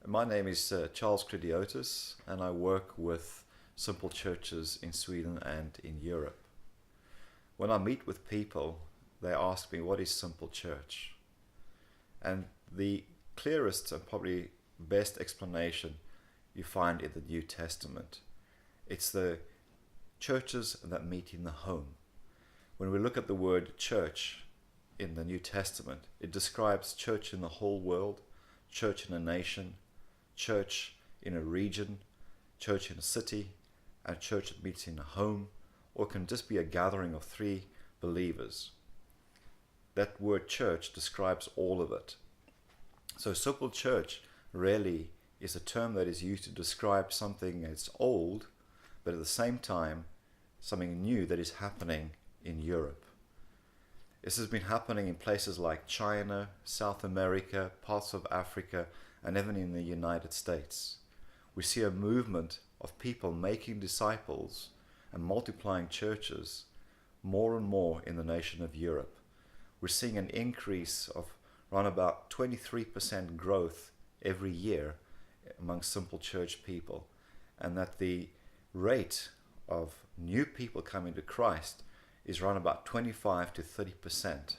My name is Charles Cridiotis, and I work with simple churches in Sweden and in Europe. When I meet with people, they ask me, what is simple church? And the clearest and probably best explanation you find in the New Testament. It's the churches that meet in the home. When we look at the word church in the New Testament, it describes church in the whole world, church in a nation, church in a region, church in a city, and church that meets in a home, or it can just be a gathering of three believers. That word church describes all of it. So simple church really is a term that is used to describe something that's old, but at the same time, something new that is happening in Europe. This has been happening in places like China, South America, parts of Africa, and even in the United States. We see a movement of people making disciples and multiplying churches more and more in the nation of Europe. We're seeing an increase of around about 23% growth every year among simple church people, and that the rate of new people coming to Christ is around about 25 to 30%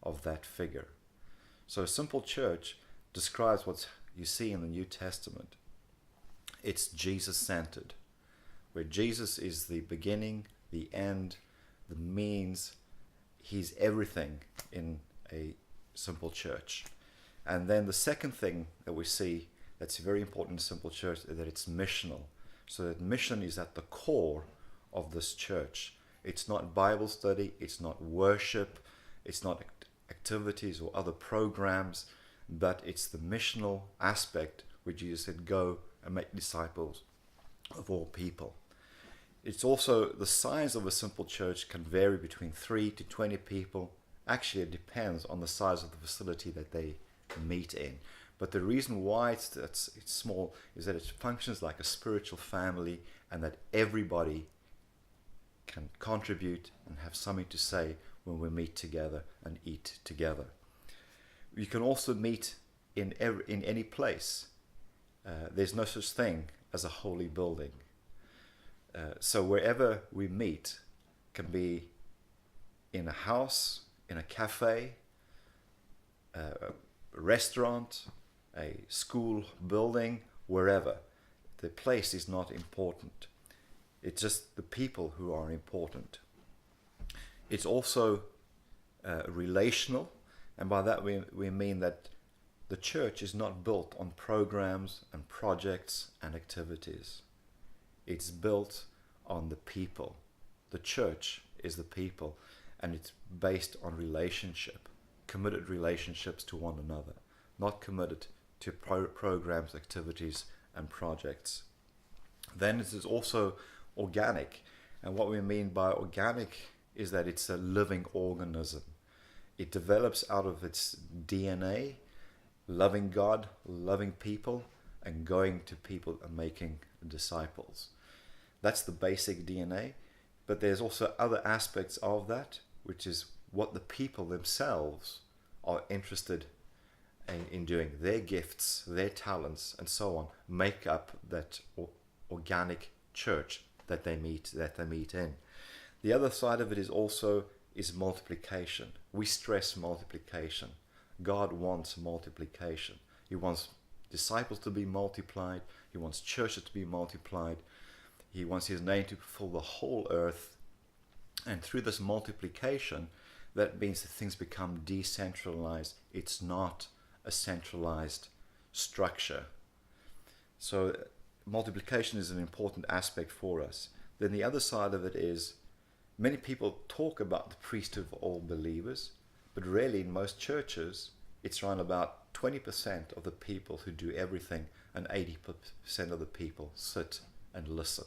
of that figure. So a simple church describes what you see in the New Testament. It's Jesus-centered, where Jesus is the beginning, the end, the means. He's everything in a simple church. And then the second thing that we see that's very important in simple church is that it's missional. So that mission is at the core of this church. It's not Bible study, it's not worship, it's not activities or other programs, but it's the missional aspect where Jesus said, go and make disciples of all people. It's also the size of a simple church can vary between 3 to 20 people. Actually, it depends on the size of the facility that they meet in. But the reason why it's small is that it functions like a spiritual family, and that everybody can contribute and have something to say when we meet together and eat together. You can also meet in any place. There's no such thing as a holy building. So wherever we meet can be in a house, in a cafe, a restaurant, a school building, wherever. The place is not important. It's just the people who are important. It's also relational, and by that we mean that the church is not built on programs and projects and activities. It's built on the people. The church is the people, and it's based on relationship, committed relationships to one another, not committed to programs, activities, and projects. Then it is also organic, and what we mean by organic is that it's a living organism. It develops out of its DNA, loving God, loving people, and going to people and making disciples. That's the basic DNA, but there's also other aspects of that, which is what the people themselves are interested in doing. Their gifts, their talents, and so on make up that organic church that they meet in. The other side of it is multiplication. We stress multiplication. God wants multiplication. He wants disciples to be multiplied. He wants churches to be multiplied. He wants his name to fill the whole earth. And through this multiplication, that means that things become decentralized. It's not a centralized structure. So multiplication is an important aspect for us. Then the other side of it is, many people talk about the priesthood of all believers, but really in most churches, it's around about 20% of the people who do everything, and 80% of the people sit and listen.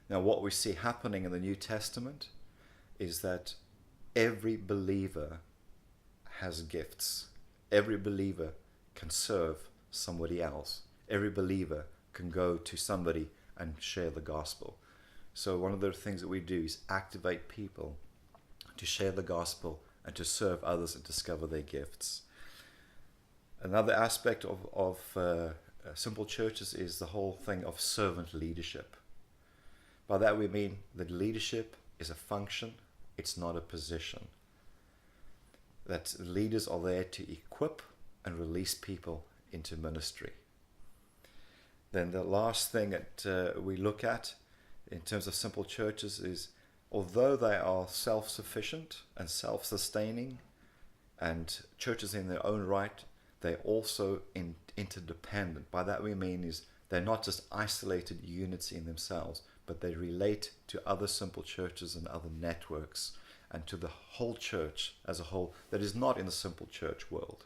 Now, what we see happening in the New Testament is that every believer has gifts. Every believer can serve somebody else. Every believer can go to somebody and share the gospel. So one of the things that we do is activate people to share the gospel and to serve others and discover their gifts. Another aspect of simple churches is the whole thing of servant leadership. By that we mean that leadership is a function, it's not a position. That leaders are there to equip and release people into ministry. Then the last thing that we look at in terms of simple churches is, although they are self-sufficient and self-sustaining and churches in their own right, they're also interdependent. By that we mean is they're not just isolated units in themselves, but they relate to other simple churches and other networks and to the whole church as a whole that is not in the simple church world.